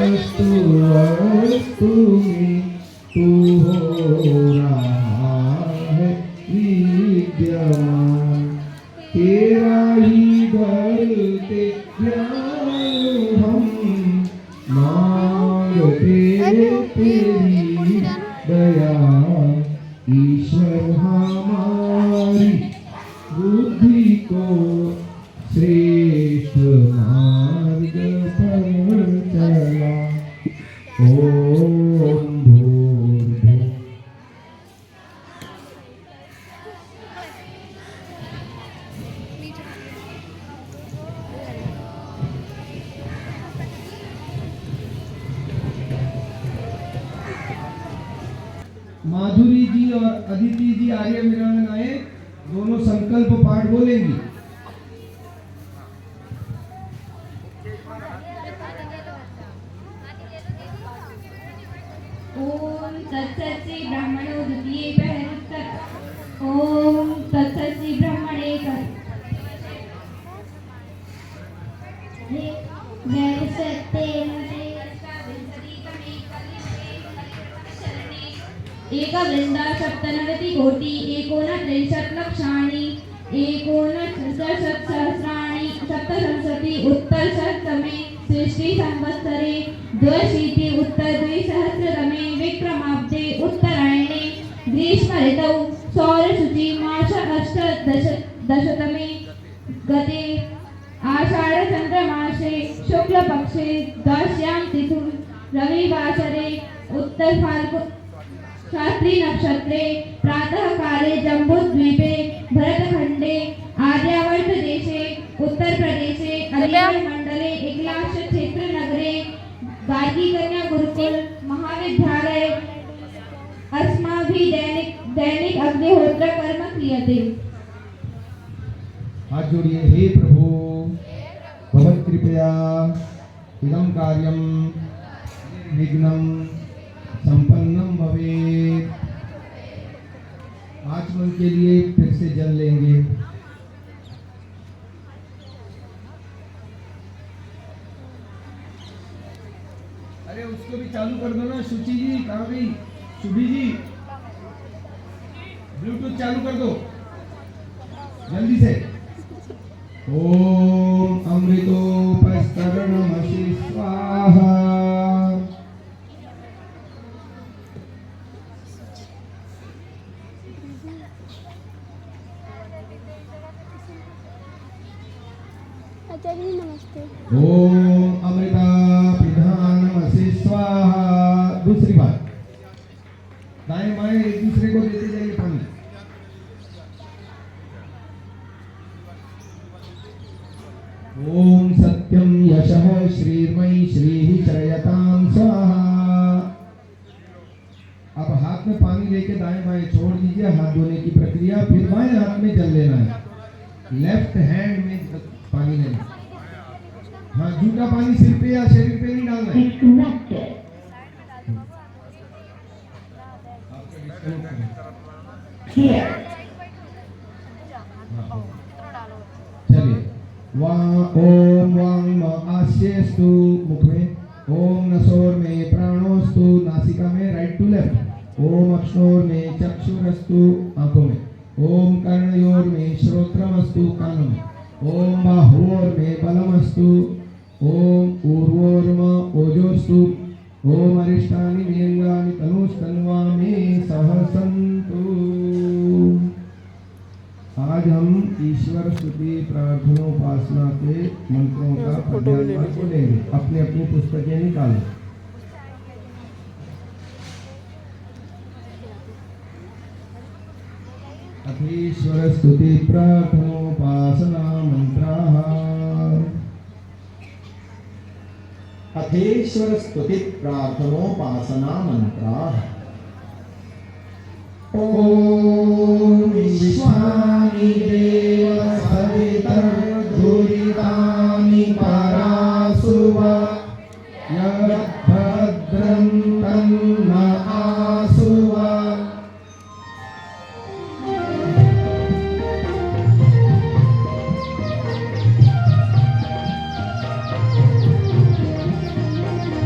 वस्तु वस्तु में तू हो रहा है विद्यमान, तेरा ही धरते ध्यान हम मांगते तेरी दया। ईश्वर हमारी बुद्धि को श्रेष्ठ मार्ग पर चला। ओम भूर्भुवः माधुरी जी और अदिति जी आर्य वीरांगनाएं दोनों संकल्प पाठ बोलेंगी। ओम तत्सत् श्री ब्रह्मणो द्वितीये पहरुत्तर। ओम तत्सत् श्री ब्रह्मणे एकवृंदा सप्तनवति कोटि एकोनत्रिंशत् लक्षाणि एकोनत्रिंशत्सहस्राणि सप्तसंसति उत्तरशततमे सृष्टि संवत्सरे द्व्यशीति उत्तरद्विसहस्रतमे विक्रमाब्दे उत्तरायणे ग्रीष्म ऋतौ सौरशुचि मास अष्टादशतमे गते आषाढ़ चंद्रमासे शुक्ल पक्षे द्वादश्यां तिथि रविवासरे उत्तर फाल्गुन शास्त्री नक्षत्रे प्रातः काले जम्बूद्वीपे भरतखंडे आर्यावर्त देशे उत्तर प्रदेशे अलीगढ़ मंडले एकलाक्ष क्षेत्र नगरे गार्गी कन्या गुरुकुल महाविद्यालय अस्माभिः दैनिक अग्निहोत्र कर्म क्रियते। हाथ जोड़िए। हे प्रभु भवत्कृपया इदं कार्यं विघ्नं संपन्नं भवेत्। आचमन के लिए फिर से जल लेंगे। अरे उसको भी चालू कर दो ना। शुचि जी कहाँ गई? शुभी जी ब्लूटूथ चालू कर दो जल्दी से। ओम अमृतोपस्तरणमसि स्वाहा। आचार्य नमस्ते। ओम अमृता पिधानमसि स्वाहा। दूसरी बात, दाएं बाएं एक दूसरे को देते जाइए पानी। ओम सत्यम यशः श्रीर्मयि श्रीः चरयतां स्वाहा। अब हाथ में पानी लेके दाएं बाएं छोड़ दीजिए। हाथ धोने की प्रक्रिया, फिर बाएं हाथ में जल लेना है। लेफ्ट हैंड में पानी लेना। हाँ, जूठा पानी सिर पे या शरीर पे नहीं डालना है। चलिए। ओम वांग आस्यस्तु मुख में। ओम नसोर में प्राणोस्तु नासिका में राइट टू लेफ्ट। ओम अक्षोर में चक्षुरस्तु आंखों में। ओम कर्णयोर में श्रोत्रमस्तु कानों में। ओम बाहुओर में बलमस्तु। ओम ऊर्वोर्म ओजोस्तु। ओम अरिष्टानि वियंगानि तनुस्तन्वा मे सहसन्तु। आज हम ईश्वर स्तुति प्रार्थना उपासना के मंत्रों का पद्यांतर बोलेंगे। अपनी अपनी पुस्तकें निकालें। अथीश्वर स्तुति प्रार्थनोपासना मंत्राः। अथेश्वर स्तुति प्रार्थनोपासना मंत्राः। ओम विश्वानि देव सवितर्धुरितानि परासुव यद्भद्रं तन्न आसुव।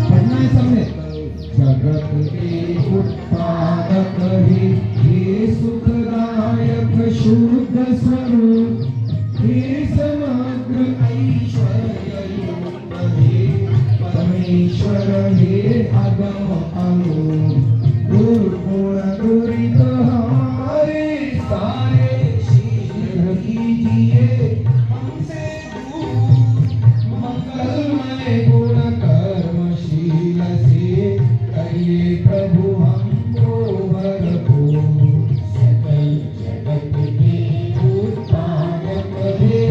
पढ़ना सबने जगत के उत्पादक हे सुखदायक शुद्ध स्वरूप हे समग्र ऐश्वर्य युक्त हे परमेश्वर हे अगम अनूप दुर्गुण दुरित हमारे सारे शीघ्र कीजिए हमसे दूर मंगलमय गुण कर्मशील से करिए प्रभु हमको भरपूर सकल जगत के उत्पादक हे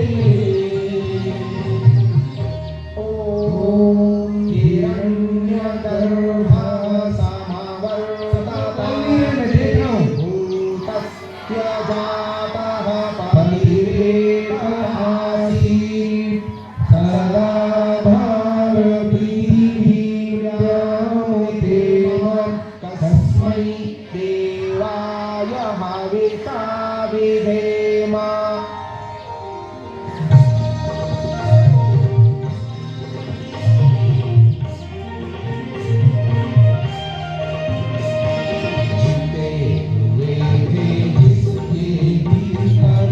ओम हिरण्यगर्भ समावर्तता मैं देख रहा हूँ भूतस्य जातः परिरेक आसीत् सदा भारती देव तस्मै देवाय हविषा विधेम जीते हुए थे जिसके भीतर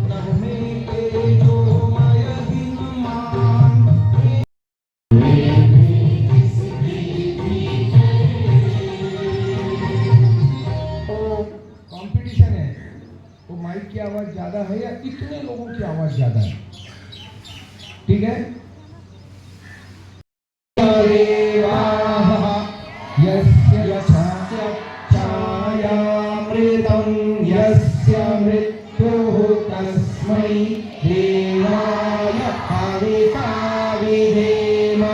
नन्हे तेजोमय हिममान कंपटीशन है वो माइक की आवाज ज्यादा है या इतने लोगों की आवाज ज्यादा है ठीक है यस्य छायामृतं यस्य मृत्युः तस्मै देवाय हविषा विधेम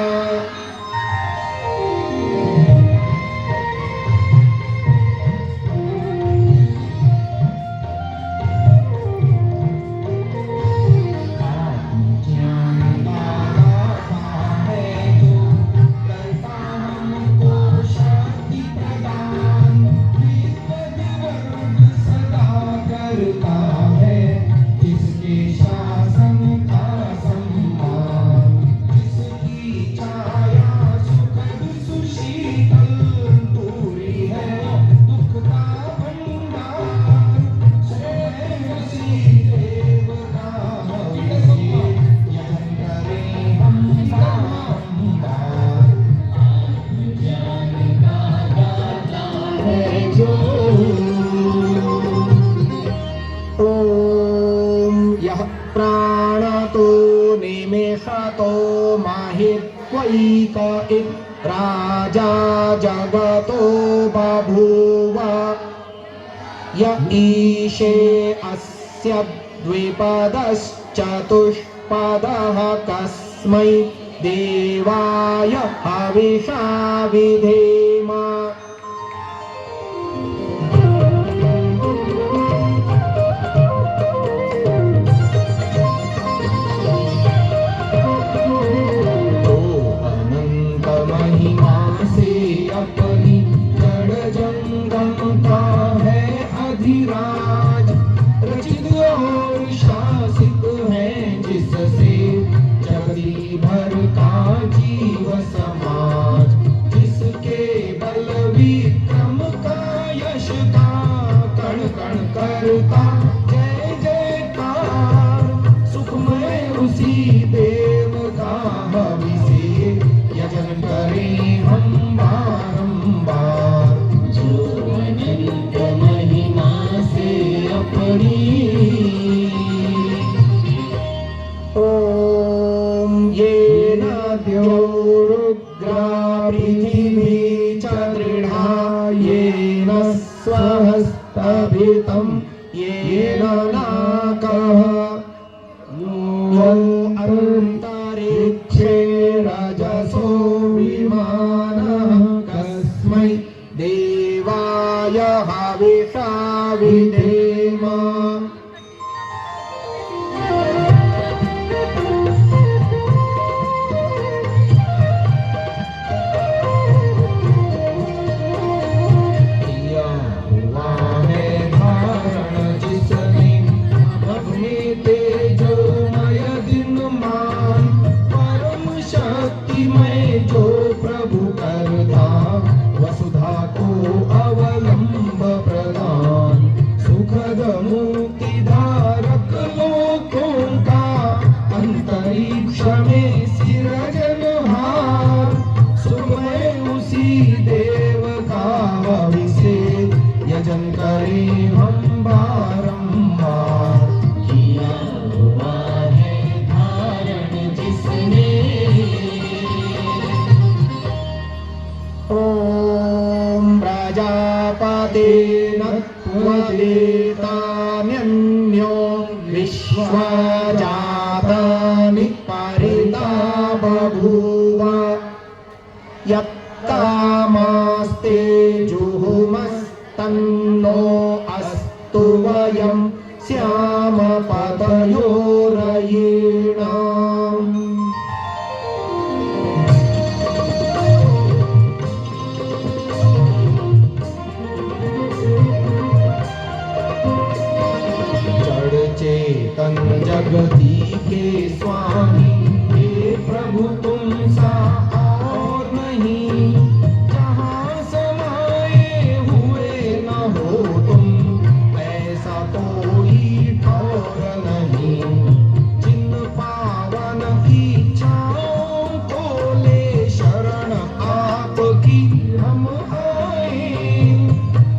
ओम यः प्राणतो निमेषतो माहित्वैक इत् राजा जगतो बभूव य ईशे अस्य द्विपदश्चतुष्पदः कस्मै देवाय हविषा विधेम महिमा से अपनी जड़ जंगमता है अधिराज रचित और शासित है जिससे जगती भर का जीव समाज जिसके बल विक्रम का यश का कण कण करता जय जयकार सुखमय उसी देव का हविषे यजन करें हम बारंबार जो अनंत महिमा से अपनी ओम ये नद्यो रुद्रा पृथिवी च दृढ़ा येन स्वहस्तभितं येन नाकः यो अंतरिक्षे रजसो विमानः कस्मै देवाय हविषा विधेम किया हुआ है धारण जिसने अपने तेन त्वदेतान्यन्यो विश्वजातानि परिता बभूव यत्कामास्ते जुहुमस्तन्नो अस्तु वयं स्याम पतयोरयेणाम्। चेतन जगती के स्वामी हे प्रभु तुम सा और नहीं, जहाँ समाये हुए न हो तुम ऐसा कोई ठौर नहीं। जिन पावन इच्छाओं को ले शरण आपकी हम आए,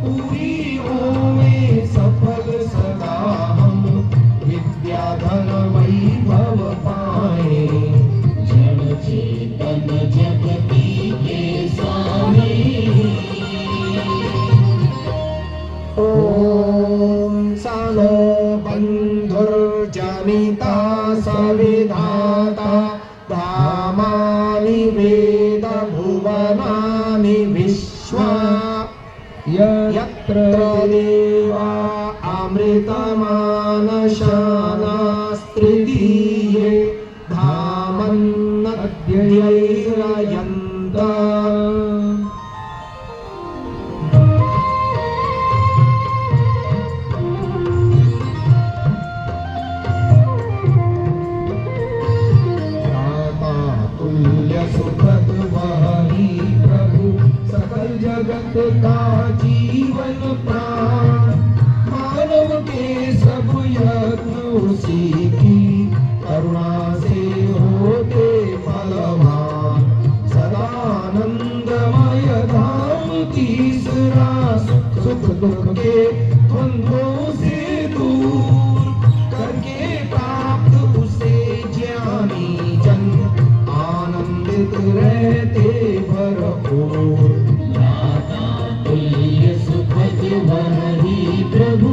पूरी होवे सफल सदा हम विद्याधन वैभव पाए। जड़ चेतन जगती के स्वामी ओम सानो बंधुर्जनिता सविधाता धामानि वेद भुवनानि विश्वा यत्र देवा अमृतमानशानास्त्रिदीये धामन्नद्यैरयन्त। तुल्य सुखद वही प्रभु सकल जगत का जीवन प्राण, मानव के सब यत्न उसी की करुणा से होते फलवान। सदानंदमय धाम तीसरा सुख दुख के द्वंद्वों से दूर करके प्राप्त उसे ज्ञानी जन आनंदित रहते भरपूर। दाता तुल्य सुखद वही प्रभु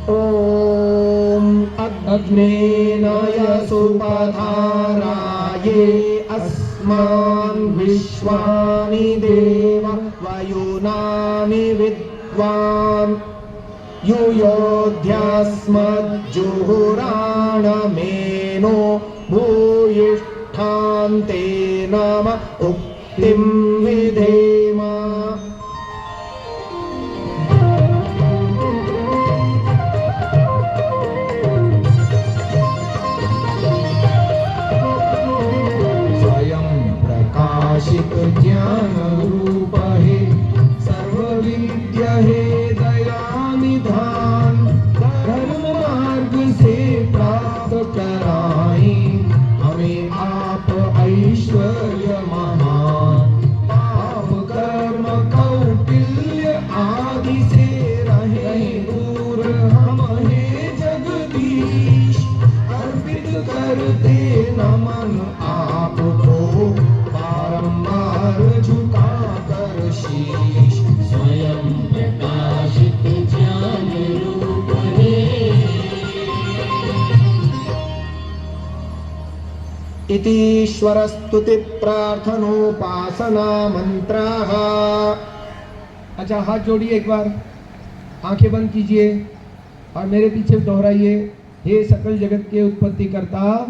ओम अग्नेन यसुपधाराये अस्मान् विश्वानि देव वयुनानि विद्वान् युयोध्यास्मज्जुहुराणमेनो भूयिष्ठान्ते नम उक्तिं विधेम। स्वयं प्रकाशित ज्ञान रूप है सर्वविद्य है दया निधान, धर्म मार्ग से प्राप्त कराई हमें आप ऐश्वर्य महान। पाप कर्म कौटिल्य आदि से रहे दूर हम हे जगदीश, अर्पित करते नमन आपको बारंबार झुका कर शीश। स्वयं प्रकाशित ज्ञान रूप है इतीश्वर स्तुति प्रार्थनोपासना मंत्राः। अच्छा, हाथ जोड़िए, एक बार आंखें बंद कीजिए और मेरे पीछे दोहराइए। हे सकल जगत के उत्पत्ति करता,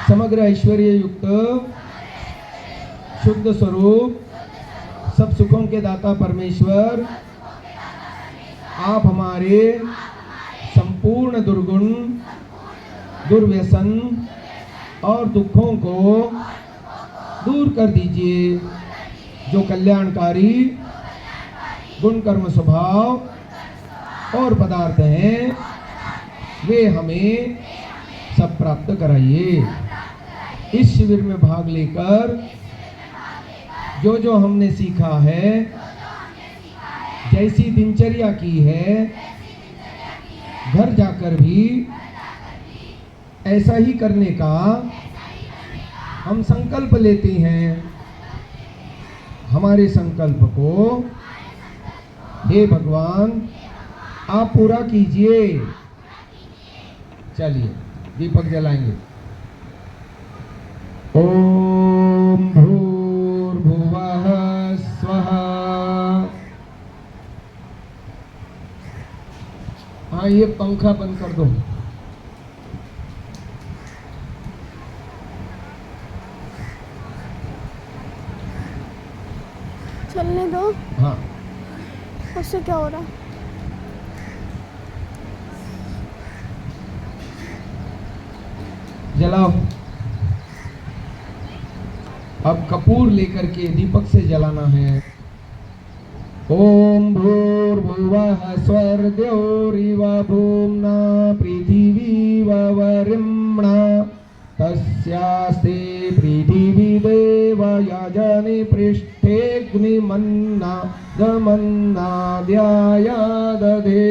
समग्र ऐश्वर्य युक्त शुद्ध स्वरूप, सब सुखों के दाता परमेश्वर, आप हमारे संपूर्ण दुर्गुण, दुर्व्यसन और दुखों को दूर कर दीजिए। जो कल्याणकारी गुण कर्म स्वभाव और पदार्थ हैं वे हमें सब प्राप्त कराइए। इस शिविर में भाग लेकर जो जो हमने सीखा है, जैसी दिनचर्या की है, घर जाकर भी ऐसा ही करने का हम संकल्प लेते हैं। हमारे संकल्प को हे भगवान आप पूरा कीजिए। चलिए दीपक जलाएंगे। ओम भूर्भुवः स्वः। हाँ ये पंखा बंद कर दो। चलने दो। हाँ उससे क्या हो रहा? जलाओ। अब कपूर लेकर के दीपक से जलाना है। ओम भूर्भुवः स्वर्द्योरिव भूम्ना पृथिवी वरिम्णा तस्यास्ते पृथिवी देव यजनि पृष्ठेऽग्निमन्ना दमन्नाद्याय दधे।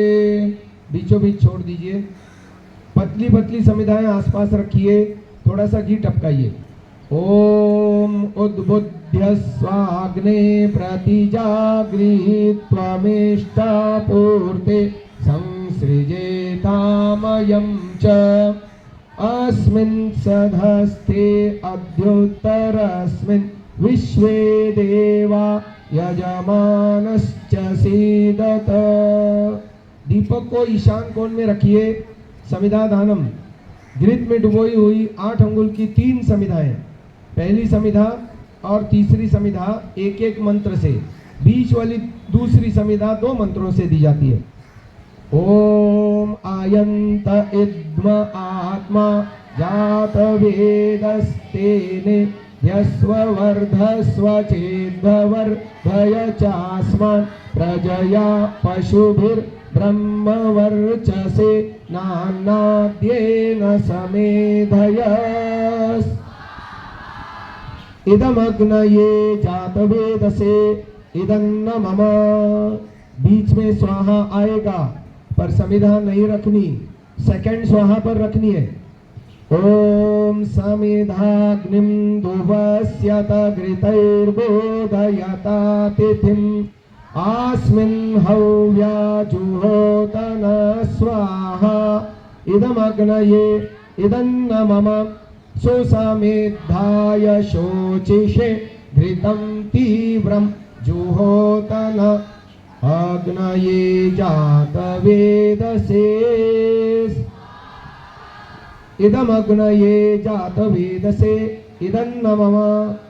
बीचों बीच छोड़ दीजिए। पतली पतली समिधाएं आसपास रखिए। थोड़ा सा घी टपकाइए। ओम उद्बुद्ध्य स्वाग्ने प्रतिजागृहीत्वमिष्टापूर्ते संसृजेतामयं च अस्मिन् सधस्ते अद्योत्तरस्मिन् विश्वे देवा यजमानश्च सीदत। दीपक को ईशान कोण में रखिए। समिधा दानम घृत में डुबोई हुई 8 अंगुल की 3 समिधाएं, पहली समिधा और तीसरी समिधा एक एक मंत्र से, बीच वाली दूसरी समिधा 2 मंत्रों से दी जाती है। ओम आयंत इद्म आत्मा जात वेदस्तेने यस्वर्धस्व चेद्वर्धय चास्मान् प्रजया पशुभिर्ब्रह्मवर्चसे नान्नाद्येन समेधयस्। इदमग्नये जातवेदसे इदन्न मम। बीच में स्वाहा आएगा पर समिधा नहीं रखनी, सेकंड स्वाहा पर रखनी है। ओम समिधाग्निं दुवस्यत घृतैर्बोधयता तिथिम् आस्मिन् हव्या जुहोतन स्वाहा। इदमग्नये इदन्न मम सुसमेधाय शोचिषे घृतं तीव्रं जुहोतन अग्नये जातवेदसे। इदमग्नये जातवेदसे इदन्न मम।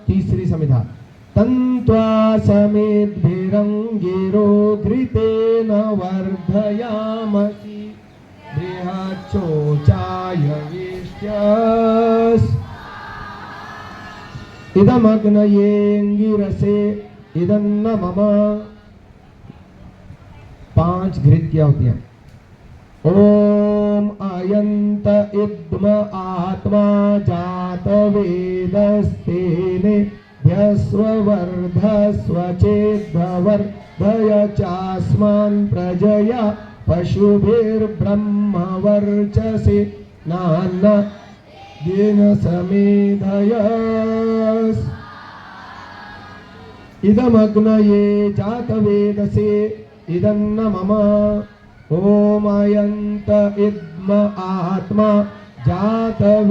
तीसरी समिधा तन्त्वा समेद्भिरंगिरो घृतेन वर्धयामसि बृहच्चोचाय विष्यस्। इदमग्नयेऽङ्गिरसे इदन्न मम। 5 घृत क्या होती हैं? ओम आयंत इद्म आत्मा जात वेदस्तेने ध्यस्वर्धस्व चेद्वर्धय चास्मान् प्रजया पशुभिर्ब्रह्मवर्चसे नान्नाद्येन समेधयस्। इदमग्नये जातवेदसे इदन्न मम। ओम अयंत इद्म आत्मा जातवेदस्तेने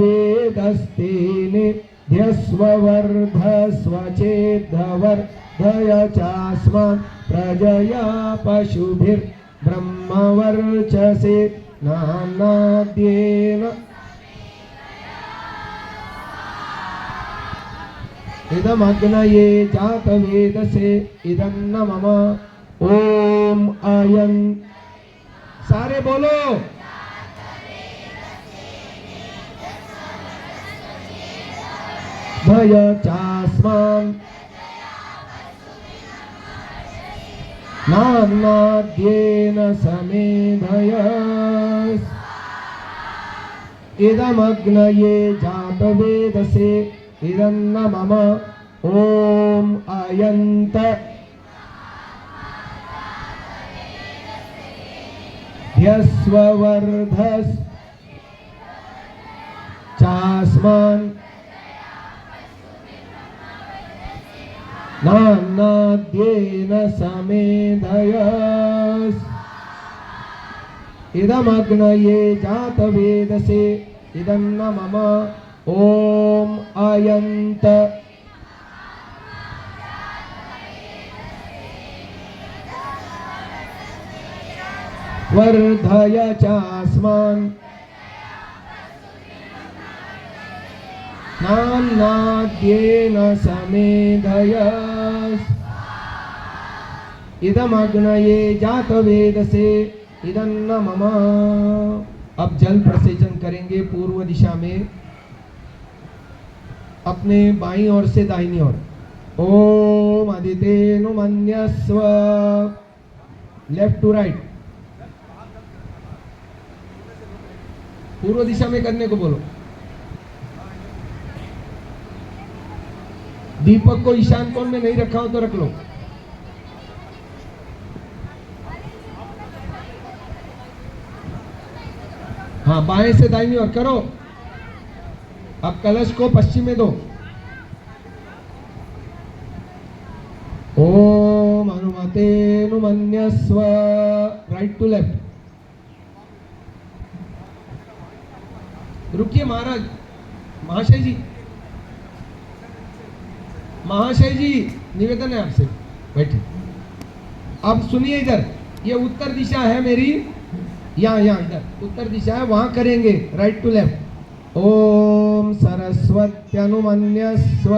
ध्यस्वर्धस्व चेद्वर्धय चास्मान् प्रजया पशुभिर्ब्रह्मवर्चसे नान्नाद्येन। इदमग्नये जातवेदसे इदन्न मम। ओम अयं सारे बोलो भय चास्मान् नान्नाद्येन समेधयस्। इदमग्नये जातवेदसे इदन्न मम। ओम अयंत ध्यस्वर्धस् चास्मान् नान्नाद्येन समेधयस् इदमग्नये जातवेदसे इदन्न मम ॐ अयन्त वर्धय चास्मान् नान्नाद्येन समेधयस् इदमग्नये जातवेदसे इदन्न मम। अब जल प्रसेचन करेंगे पूर्व दिशा में, अपने बाईं ओर से दाहिनी ओर। ओम अदितेनुमन्यस्व, लेफ्ट टू राइट, पूर्व दिशा में करने को बोलो। दीपक को ईशान कोण में नहीं रखा हो तो रख लो। हाँ, बाएं से दाहिनी ओर करो। अब कलश को पश्चिम में दो। ओम हनुमतेनुमन्यस्व, राइट टू लेफ्ट। रुकिए महाराज, महाशय जी, महाशय जी निवेदन है आपसे, बैठिए। अब सुनिए, इधर ये उत्तर दिशा है मेरी, यहाँ इधर उत्तर दिशा है, वहां करेंगे राइट टू लेफ्ट। ओम सरस्वत्यनुमन्यस्व।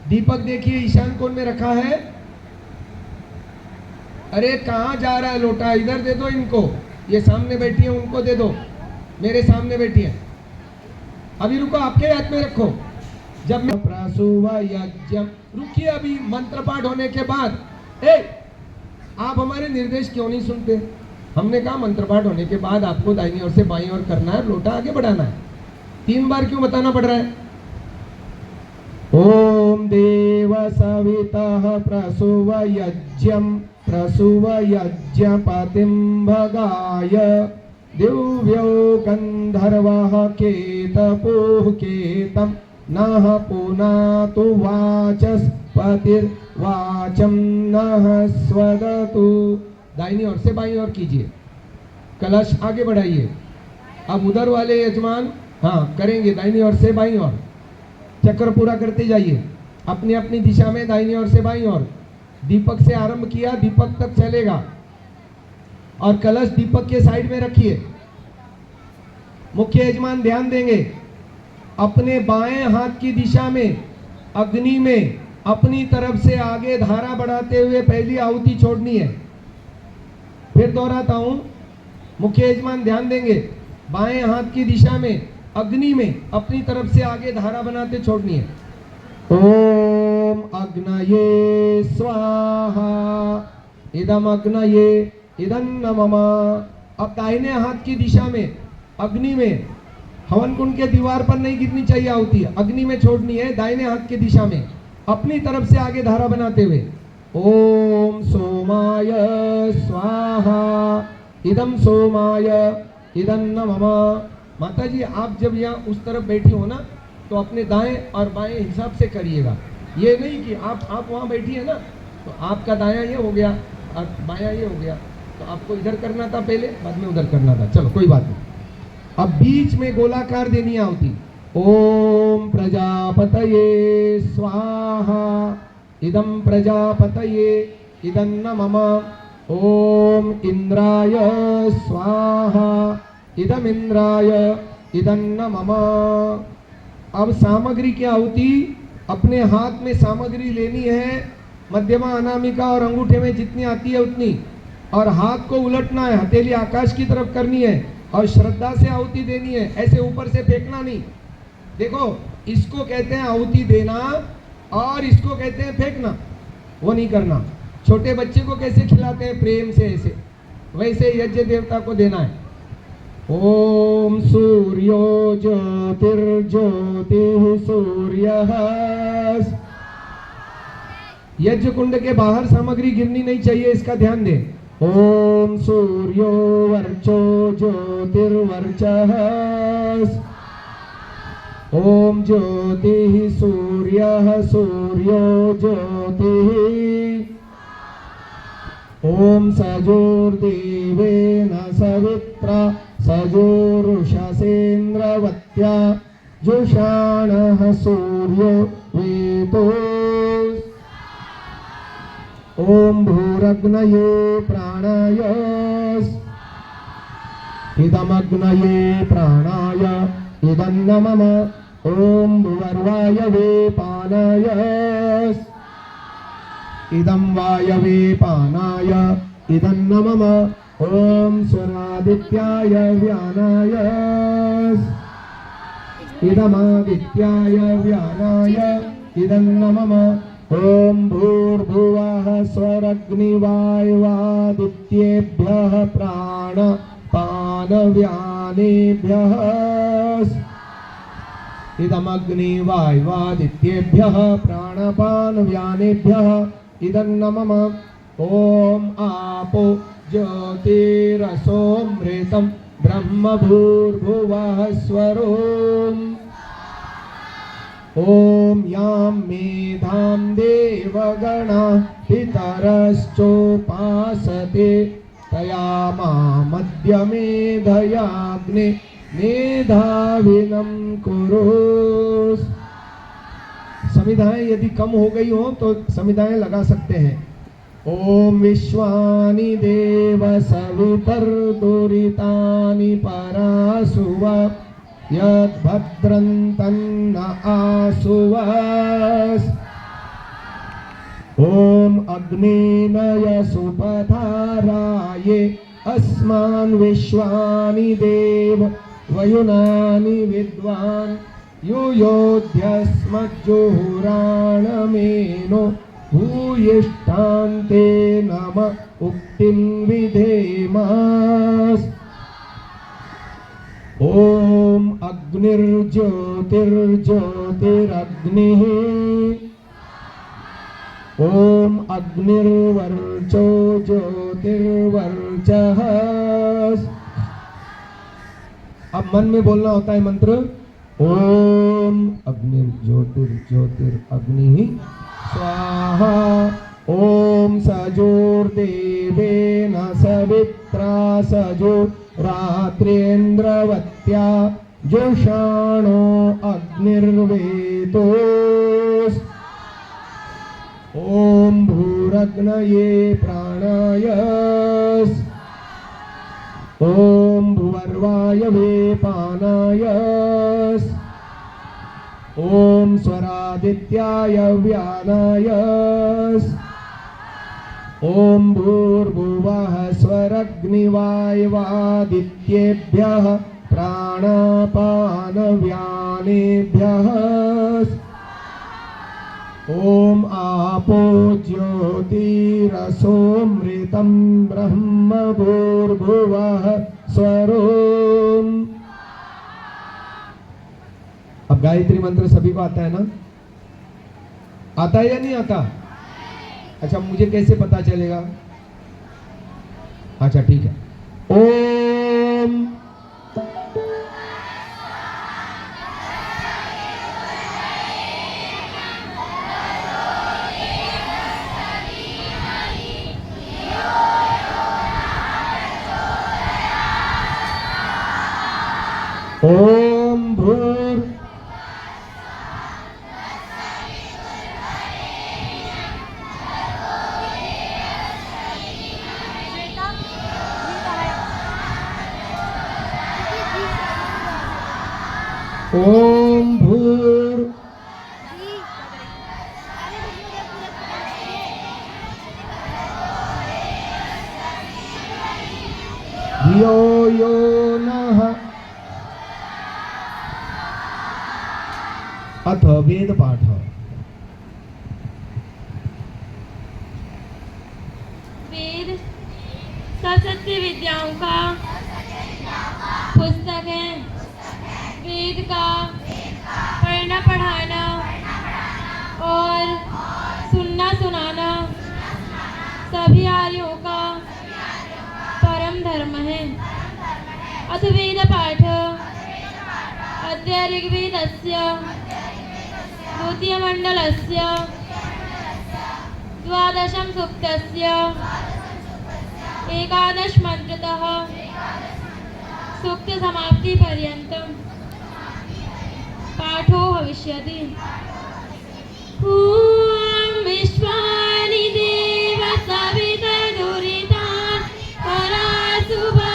दीपक देखिए ईशान कोण में रखा है। अरे कहाँ जा रहा है लोटा, इधर दे दो इनको। ये सामने बैठी है उनको दे दो, मेरे सामने बैठी है। अभी रुको, आपके हाथ में रखो। जब मैं प्रासुव यज्ञम, रुकिए, अभी मंत्र पाठ होने के बाद आप हमारे निर्देश क्यों नहीं सुनते? हमने कहा मंत्र पाठ होने के बाद आपको दाहिनी ओर से बाईं ओर करना है, लोटा आगे बढ़ाना है। 3 बार क्यों बताना पड़ रहा है? ओम देव सवितः प्रसुव यज्ञम प्रसुव यज्ञपतिं भगाय दिव्यो गंधर्वः केतपुः केतं नः पुनातु वाचस्पतिर्वाचं नः स्वदतु। दाहिनी ओर से बाईं ओर कीजिए, कलश आगे बढ़ाइए। अब उधर वाले यजमान हाँ करेंगे, दाहिनी ओर से बाईं ओर चक्र पूरा करते जाइए, अपनी अपनी दिशा में दाहिनी ओर से बाईं ओर। दीपक से आरंभ किया, दीपक तक चलेगा और कलश दीपक के साइड में रखिए। मुख्य यजमान ध्यान देंगे, अपने बाएं हाथ की दिशा में अग्नि में अपनी तरफ से आगे धारा बढ़ाते हुए पहली आहुति छोड़नी है। फिर दोहराता हूं, मुख्य यजमान ध्यान देंगे, बाएं हाथ की दिशा में अग्नि में अपनी तरफ से आगे धारा बनाते छोड़नी है। ओम अग्नये स्वाहा इदम अग्नये इदन्न मम। अब दाहिने हाथ की दिशा में अग्नि में, हवन कुंड के दीवार पर नहीं गिरनी चाहिए आहुति, अग्नि में छोड़नी है दाहिने हाथ की दिशा में अपनी तरफ से आगे धारा बनाते हुए। ओम सोमाय स्वाहा इदम सोमाय इदन्न मम। माता जी आप जब यहाँ उस तरफ बैठी हो ना, तो अपने दाएं और बाएं हिसाब से करिएगा। ये नहीं कि आप वहाँ बैठी है ना, तो आपका दायां ये हो गया और बायां ये हो गया, तो आपको इधर करना था पहले, बाद में उधर करना था। चलो कोई बात नहीं। अब बीच में गोलाकार देनी आती। ओम प्रजापतये स्वाहा इदम प्रजापतये इदन्न मम। ओम इंद्राय स्वाहा इदम इंद्राय इदन्न मम। अब सामग्री की आहुति, अपने हाथ में सामग्री लेनी है, मध्यमा अनामिका और अंगूठे में जितनी आती है उतनी, और हाथ को उलटना है, हथेली आकाश की तरफ करनी है और श्रद्धा से आहुति देनी है, ऐसे ऊपर से फेंकना नहीं। देखो इसको कहते हैं आहुति देना और इसको कहते हैं फेंकना, वो नहीं करना। छोटे बच्चे को कैसे खिलाते हैं प्रेम से, ऐसे वैसे यज्ञ देवता को देना है। ओम सूर्यो ज्योतिर्ज्योतिः सूर्यः। यज्ञ कुंड के बाहर सामग्री गिरनी नहीं चाहिए, इसका ध्यान दें। ओम सूर्यो वर्चो ज्योतिर्वर्चः। ओम ज्योतिः सूर्यः सूर्यो ज्योतिः। ओम सजोर्देवेन सवित्रा सजोरुषसेन्द्रवत्या जुषाणः सूर्यो वेतो। ओम भूरग्नये प्राणाय इदमग्नये प्राणाय इदन्न मम। ओम भुवर्वायवे पानाय इदं वायवे पानाय इदन्न मम। ओम स्वरादित्याय व्यानाय इदमादित्याय व्यानाय इदन्न मम। ओम भूर्भुवः स्वरग्निवायुवादित्येभ्यः प्राणपानव्यानेभ्यः इदमग्निवायुवादित्येभ्यः प्राणपानव्यानेभ्यः इदन्न मम। ओम आपो ज्योतिरसोमृतं ब्रह्म भूर्भुवः स्वरोम्। ओम यां मेधां देवगणा पितरश्चोपासते तया मामद्य मेधयाग्ने मेधाविनं कुरु। समिधाएं यदि कम हो गई हो तो समिधाएं लगा सकते हैं। ओम विश्वानि देव सवितर्दुरितानि परासुव यद्भद्रं तन्न आसुवस्। ओम अग्नेनय सुपधाराये अस्मान् विश्वानि देव वयुनानि विद्वान् युयोध्यस्मज्जुहुराणमेनो भूयिष्ठान्ते नम उक्तिं विधेमस्। ओम अग्निर्ज्योतिर्ज्योतिरग्निः। ओम अग्निर्वर्चो ज्योतिर्वर्चः। अब मन में बोलना होता है मंत्र ओम अग्निर्ज्योतिर्ज्योतिरग्निः स्वाहा। ओम सजोर्देवेन सवित्रा सजो रात्रेन्द्रवत्या जुषाणो अग्निर्वेतोस्। ओम भूरग्नये प्राणाय ओम भुवर्वायवे पानाय ओम स्वरादित्याय व्यानाय ओम भूर्भुवः स्वरग्निवायुवादित्येभ्यः प्राणापानव्यानेभ्यः ओम आपो ज्योतिरसोमृतं ब्रह्म भूर्भुवः स्वरोम्। अब गायत्री मंत्र सभी को आता है ना? आता है या नहीं आता? अच्छा, मुझे कैसे पता चलेगा? अच्छा ठीक है। ओम ओम भूर ओम भूर धियो यो नः अथ वेद पाठ। वेद सशस्त्र विद्याओं का पुस्तक है। वेद का पढ़ना पढ़ाना और सुनना सुनाना सभी आर्यों का परम धर्म है। अथ वेद पाठ अद्य ऋग्वेदस्य द्वितीयमण्डलस्य 12 सूक्तस्य 11 मन्त्रतः सूक्तसमाप्तिपर्यन्तं पाठो भविष्यति। ॐ विश्वानि देव सविता दुरिता परासुभा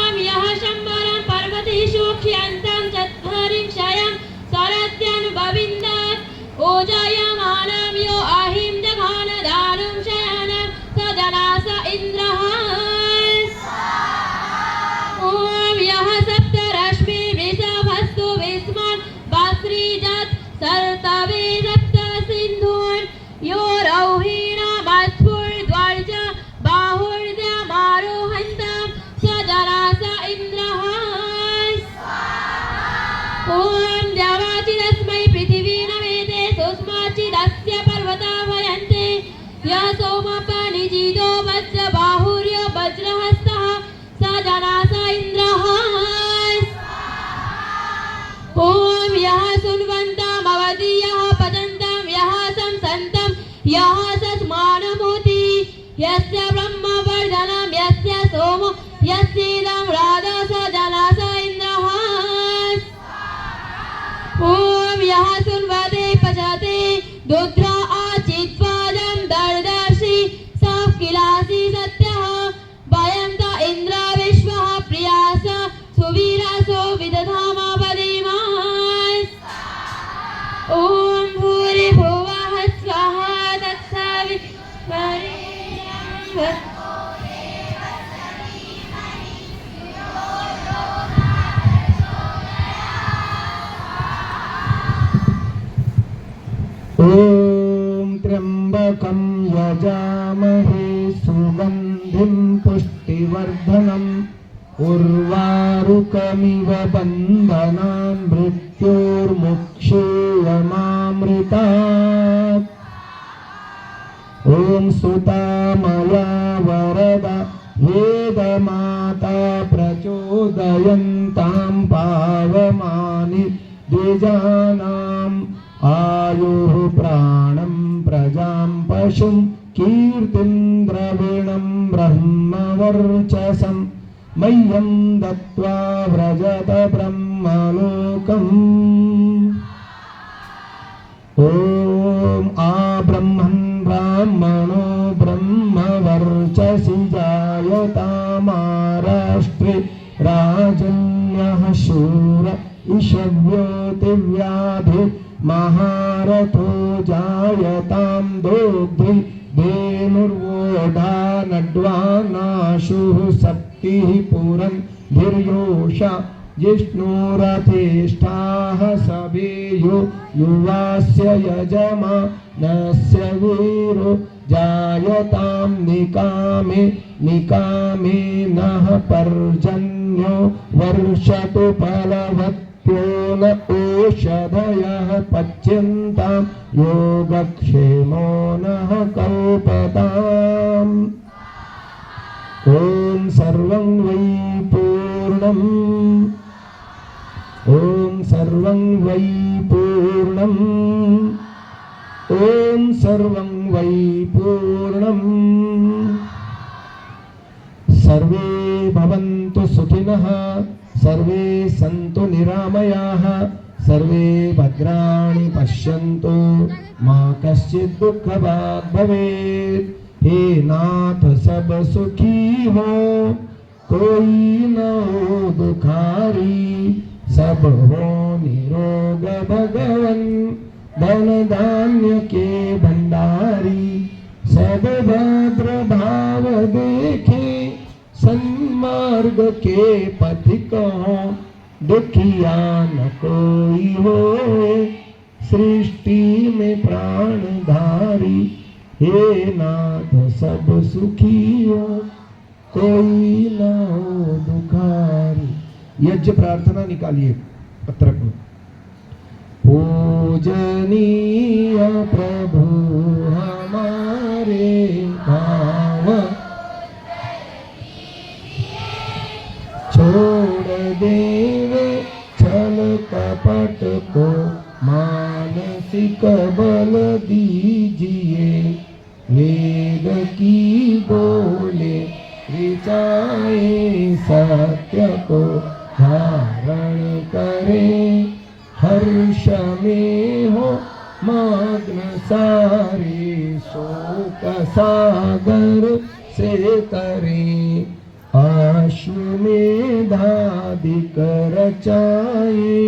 ॐ यः शम्बरं पर्वतेषु ख्यन्तं चत्वरिंशयं सरत्यनुबविन्दत् ओजयमानं यो अहिं जघान दारुं शयनं स जनास इन्द्रः। ॐ यः सप्तरश्मि वृषभस्तु विस्मन् वस्त्रिजत् सर्तवे सप्त सिन्धून् यो रौहिणमस्फुर्द्वर्ज बाहुर्द्यमारोहन्तं स जनास इन्द्रः। ॐ द्यावाचिदस्मै पृथिवी नमेते सुस्माचिदस्य पर्वता भयन्ते यः सोमपनिजिदो वज्र बाहुर्यो वज्रहस्तः स जनास इन्द्रः। ॐ यः सुन्वन्तमवति यः पचन्तं यः संसन्तं यः सस्मानमोति यस्य ब्रह्मवर्धनं यस्य सोमो यस्येदं राधा स जनास इन्द्रः। ॐ यः सुन्वते पचते दुध्रा आचित्वाजं दर्दर्षि स किलासि सत्यः वयं त इन्द्र विश्वः प्रियास सुवीरासो विदधामा वदेमा। ॐ भूरिभुवः स्वाहा तत्सवितुर्वरेण्यं ॐ त्र्यम्बकं यजामहे सुगन्धिं पुष्टिवर्धनम् उर्वारुकमिव बन्धनान् मृत्योर्मुक्षीयमामृतात्। ॐ सुतामया वरदा वेदमाता प्रचोदयन्तां पावमानि द्विजानाम् आयुः प्राणं प्रजां पशुं कीर्तिं द्रविणं ब्रह्मवर्चसं मह्यं दत्त्वा व्रजत ब्रह्मलोकम्। ॐ आब्रह्मन् ब्राह्मणो ब्रह्मवर्चसि जायतामाराष्ट्रे राजन्यः शूर ईशव्योतिव्याधि महारथो जायतां दोग्धि धेनुर्वोढा नड्वानाशुः सप्तिः पुरन् धीर्योषा जिष्णुरथेष्ठाः सवेयो युवास्य यजमानस्य वीरो जायतां निकामे निकामे नः पर्जन्यो वर्षतु फलवत् न ओषधयः पच्यन्तां योगक्षेमो नः कल्पताम्। ॐ सर्वं वै पूर्णम् ॐ सर्वं वै पूर्णम् ॐ सर्वं वै पूर्णम्। सर्वे भवन्तु सुखिनः सर्वे सन्तु निरामयाः सर्वे भद्राणि पश्यन्तु मा कश्चित् दुःखभाग् भवेत्। हे नाथ सब सुखी हो कोई न हो दुखारी सब हो निरोग भगवन धन धान्य के भंडारी सब भद्र भाव देखे सन्मार्ग के पथिक हो दुखिया न कोई हो सृष्टि में प्राणधारी। हे नाथ सब सुखी हो कोई न हो दुखारी। यज्ञ प्रार्थना निकालिए पत्र को। पूजनीय प्रभु हमारे भाव देवे छल कपट को मानसिक बल दीजिए। वेद की बोले ऋचाए सत्य को धारण करे। हर्ष में हो मग्न सारे शोक सागर से तरे। अश्वमेधादिक रचाए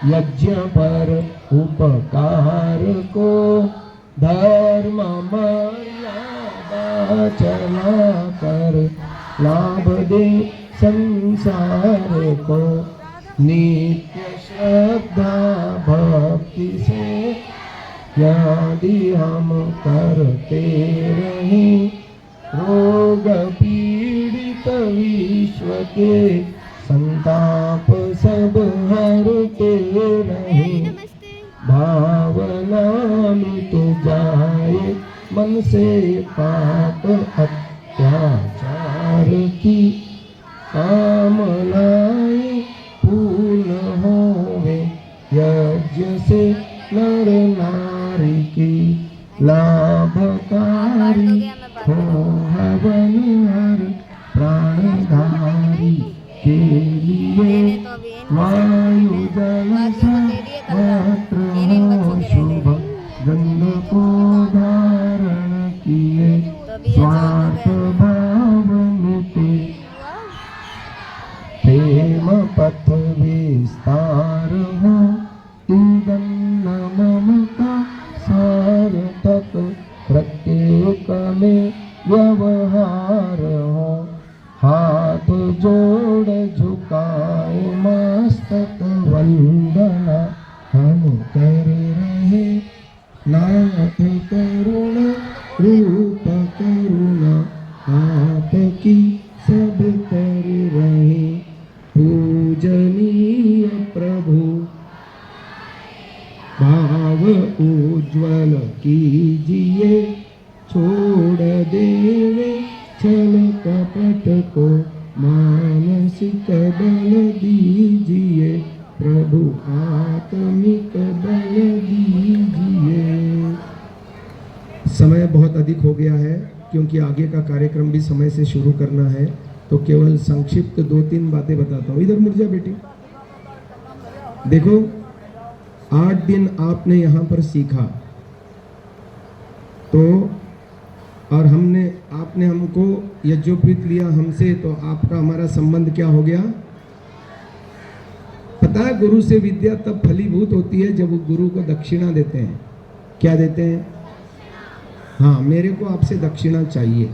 यज्ञ पर उपकार को। धर्म मर्यादा चला कर लाभ दे संसार को। नित्य श्रद्धा भक्ति से यदि हम करते रहें। रोग पीड़ित विश्व के संताप सब हरते रहे। भावना मिट जाए मन से पाप अत्याचार की। कामनाएं पूर्ण होवे यज्ञ से नर नारी की। लाभकारी हो हवन हर प्राणधारी के लिए। वायु जल सर्वत्र हो शुभ गंध को धारण किए। स्वार्थ भाव मिटे प्रेम पथ विस्तार हो। इंदन ममता सार्थक प्रत्येक में व्यवहार हो। हाथ जोड़ झुकाए मस्तक वंदना हम कर रहे। नाथ करुणा रूप करुणा आपकी सब कर रहे। पूजनीय प्रभु भाव उज्ज्वल कीजिए। छोड़ देवे छल कपट को मानसिक बल दीजिए। प्रभु आत्मिक बल दीजिए। समय बहुत अधिक हो गया है क्योंकि आगे का कार्यक्रम भी समय से शुरू करना है, तो केवल संक्षिप्त 2-3 बातें बताता हूँ। इधर मुड़ जा बेटी। देखो 8 दिन आपने यहाँ पर सीखा तो, और आपने हमको यज्ञोपवीत लिया हमसे, तो आपका हमारा संबंध क्या हो गया पता है? गुरु से विद्या तब फलीभूत होती है जब वो गुरु को दक्षिणा देते हैं। क्या देते हैं? हाँ, मेरे को आपसे दक्षिणा चाहिए।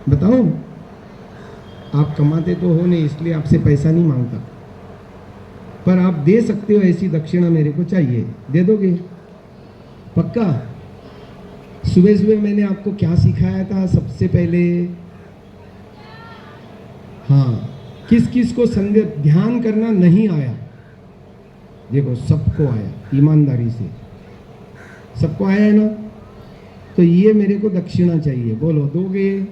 बताओ, आप कमाते तो हो नहीं इसलिए आपसे पैसा नहीं मांगता, पर आप दे सकते हो ऐसी दक्षिणा मेरे को चाहिए। दे दोगे? पक्का? सुबह सुबह मैंने आपको क्या सिखाया था सबसे पहले? हाँ, किस किस को संगत ध्यान करना नहीं आया? देखो सबको आया, ईमानदारी से सबको आया है ना? तो ये मेरे को दक्षिणा चाहिए। बोलो, दोगे?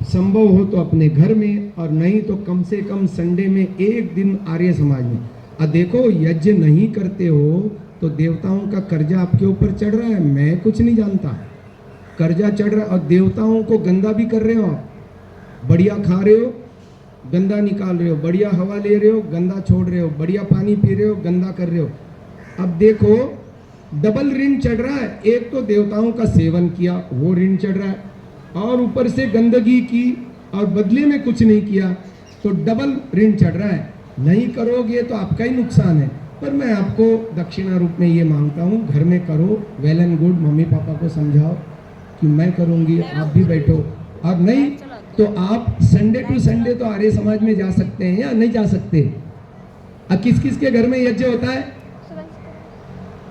संभव हो तो अपने घर में, और नहीं तो कम से कम संडे में एक दिन आर्य समाज में। अब देखो, यज्ञ नहीं करते हो तो देवताओं का कर्जा आपके ऊपर चढ़ रहा है। मैं कुछ नहीं जानता, कर्जा चढ़ रहा है, और देवताओं को गंदा भी कर रहे हो आप। बढ़िया खा रहे हो, गंदा निकाल रहे हो, बढ़िया हवा ले रहे हो, गंदा छोड़ रहे हो, बढ़िया पानी पी रहे हो, गंदा कर रहे हो। अब देखो, डबल ऋण चढ़ रहा है। एक तो देवताओं का सेवन किया, वो ऋण चढ़ रहा है, और ऊपर से गंदगी की और बदले में कुछ नहीं किया, तो डबल ऋण चढ़ रहा है। नहीं करोगे तो आपका ही नुकसान है। पर मैं आपको दक्षिणा रूप में ये मांगता हूँ, घर में करो, well and good. Mummy papa को समझाओ कि मैं करूँगी, आप भी बैठो। और नहीं तो आप संडे टू संडे तो आर्य समाज में जा सकते हैं या नहीं जा सकते? अब किस किस के घर में यज्ञ होता है?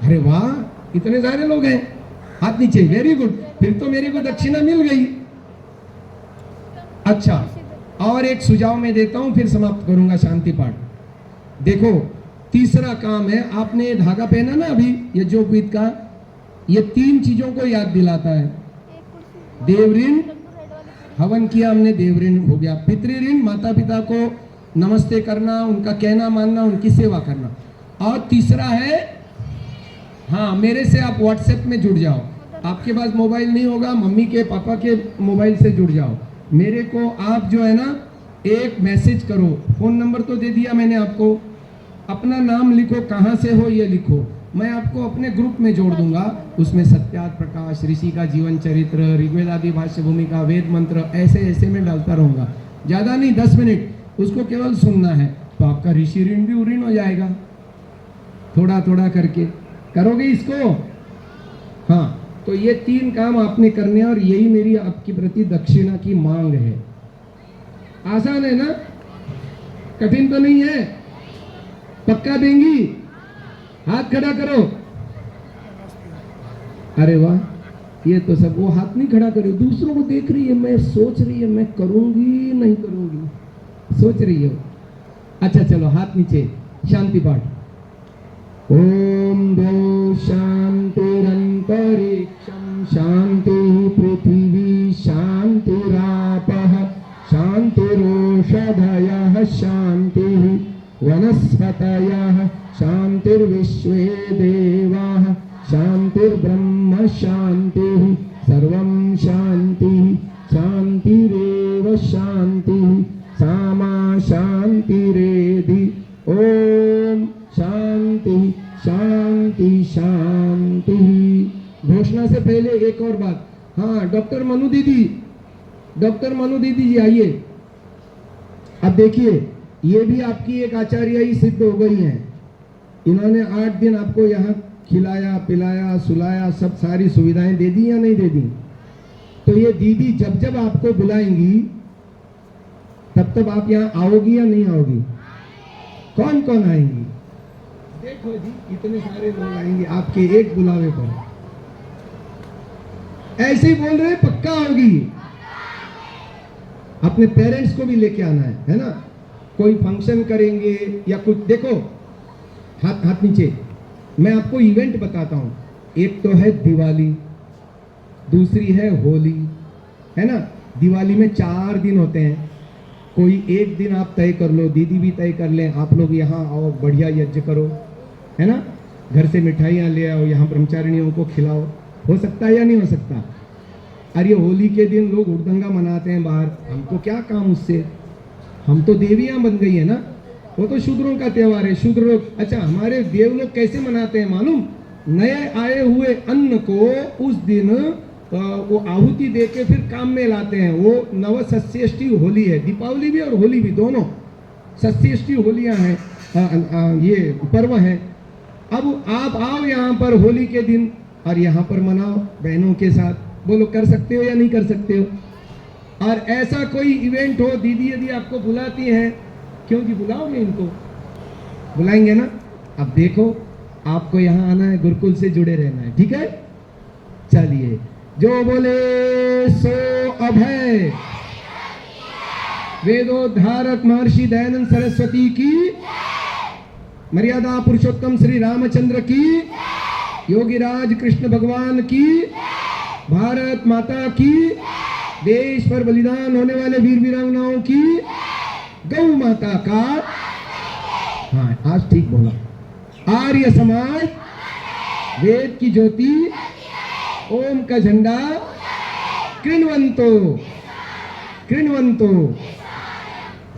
अरे वाह, इतने सारे लोग हैं, हाथ नीचे। वेरी गुड, फिर तो मेरे को दक्षिणा मिल गई। अच्छा, और एक सुझाव मैं देता हूं, फिर समाप्त करूंगा शांति पाठ। देखो, तीसरा काम है, आपने धागा पहना ना अभी यज्ञोपवीत का, ये 3 चीजों को याद दिलाता है। देव ऋण, हवन किया हमने, देव ऋण हो गया। पितृ ऋण, माता पिता को नमस्ते करना, उनका कहना मानना, उनकी सेवा करना। और तीसरा है, हाँ, मेरे से आप व्हाट्सएप में जुड़ जाओ। आपके पास मोबाइल नहीं होगा, मम्मी के पापा के मोबाइल से जुड़ जाओ। मेरे को आप जो है ना एक मैसेज करो, फ़ोन नंबर तो दे दिया मैंने आपको, अपना नाम लिखो, कहाँ से हो ये लिखो, मैं आपको अपने ग्रुप में जोड़ दूंगा। उसमें सत्यार्थ प्रकाश, ऋषि का जीवन चरित्र, ऋग्वेद आदि भाष्य भूमिका, वेद मंत्र, ऐसे ऐसे में डालता रहूँगा। ज़्यादा नहीं, 10 मिनट उसको केवल सुनना है, तो आपका ऋषि ऋण भी उऋण हो जाएगा। थोड़ा थोड़ा करके करोगे इसको। हाँ, तो ये 3 काम आपने करने हैं और यही मेरी आपकी प्रति दक्षिणा की मांग है। आसान है ना, कठिन तो नहीं है? पक्का देंगी? हाथ खड़ा करो। अरे वाह, ये तो सब, वो हाथ नहीं खड़ा करो, दूसरों को देख रही है, मैं सोच रही है मैं करूंगी नहीं करूंगी, सोच रही हो। अच्छा चलो, हाथ नीचे, शांति पाठ। ओम द्यौ शांतिरंतरिक्षं शांति पृथिवी शांतिरापः शांतिरोषधयः शांतिः वनस्पतयः शांतिर्विश्वे देवाः शांतिर्ब्रह्म शांतिः सर्वं शांतिः शांतिरेव शांतिः सामा शांतिरेधि। ओम शांति शांति शांति। घोषणा से पहले एक और बात, हाँ, डॉक्टर मनु दीदी जी आइए। अब देखिए, ये भी आपकी एक आचार्य ही सिद्ध हो गई हैं। इन्होंने 8 दिन आपको यहाँ खिलाया पिलाया सुलाया, सब सारी सुविधाएं दे दी या नहीं दे दी? तो ये दीदी जब जब आपको बुलाएंगी तब तब आप यहाँ आओगी या नहीं आओगी? कौन कौन आएंगी? देखो जी, इतने सारे लोग आएंगे आपके एक बुलावे पर। ऐसे ही बोल रहे, पक्का होगी। अपने पेरेंट्स को भी लेके आना है ना? कोई फंक्शन करेंगे या कुछ, देखो हाथ नीचे। मैं आपको इवेंट बताता हूं। एक तो है दिवाली, दूसरी है होली, है ना? दिवाली में 4 दिन होते हैं। कोई एक दिन आप तय कर लो, दीदी भी तय कर लें, आप लोग यहाँ आओ, बढ़िया यज्ञ करो, है ना? घर से मिठाइयाँ ले आओ, यहाँ ब्रह्मचारिणियों को खिलाओ। हो सकता है या नहीं हो सकता? अरे होली के दिन लोग हुड़दंगा मनाते हैं बाहर, हमको क्या काम उससे? हम तो देवियाँ बन गई है ना, वो तो शूद्रों का त्योहार है, शूद्र लोग। अच्छा, हमारे देव लोग कैसे मनाते हैं मालूम? नए आए हुए अन्न को उस दिन वो आहुति दे के फिर काम में लाते हैं। वो नवसस्येष्टि होली है, दीपावली भी और होली भी, दोनों सस्येष्टि होलियाँ हैं, ये पर्व हैं। अब आप आओ यहाँ पर होली के दिन और यहाँ पर मनाओ बहनों के साथ। बोलो, कर सकते हो या नहीं कर सकते हो? और ऐसा कोई इवेंट हो, दीदी यदि आपको बुलाती हैं, क्योंकि बुलाओगे इनको, बुलाएंगे ना? अब देखो, आपको यहाँ आना है, गुरुकुल से जुड़े रहना है, ठीक है? चलिए, जो बोले सो अभय। वेदोद्धारक महर्षि दयानंद सरस्वती की, मर्यादा पुरुषोत्तम श्री रामचंद्र की, योगीराज कृष्ण भगवान की, भारत माता की, देश पर बलिदान होने वाले वीर वीरांगनाओं की, गौ माता का, हाँ आज ठीक बोला, आर्य समाज, वेद की ज्योति, ओम का झंडा, कृण्वंतो कृण्वंतो।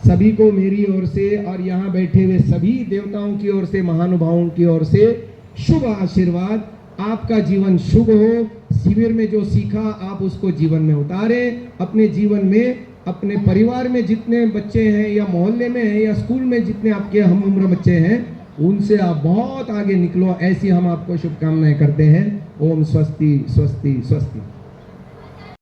सभी को मेरी ओर से और यहाँ बैठे हुए सभी देवताओं की ओर से, महानुभावों की ओर से शुभ आशीर्वाद। आपका जीवन शुभ हो। शिविर में जो सीखा आप उसको जीवन में उतारें, अपने जीवन में, अपने परिवार में जितने बच्चे हैं या मोहल्ले में हैं या स्कूल में जितने आपके हम उम्र बच्चे हैं, उनसे आप बहुत आगे निकलो, ऐसी हम आपको शुभकामनाएं करते हैं। ओम स्वस्ति स्वस्ति स्वस्ति।